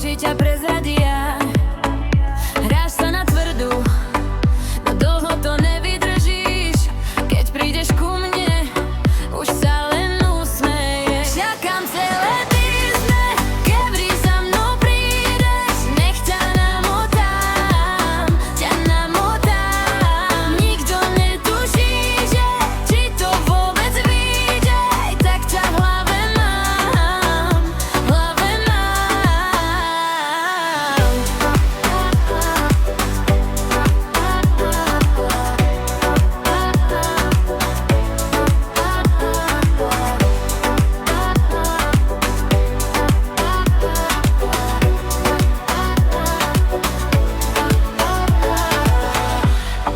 oči ťa prezradia. Hráš sa na tvrdú, no dlho to nevydržíš. Keď prídeš ku mne, už sa len usmeješ. Čakám celé týždne, kedy za mnou prídeš. Nech ťa namotám, nikto netuší, že či to vôbec vyjde. Aj tak ťa v hlave mám,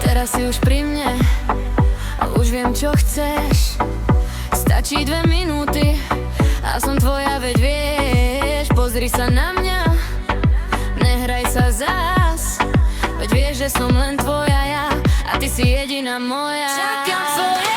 Teraz si už pri mne, už viem, čo chceš. Stačí 2 minúty a som tvoja, veď vieš. Pozri sa na mňa, nehraj sa zás, veď vieš, že som len tvoja ja a ty si jediná moja. Čakám tvoje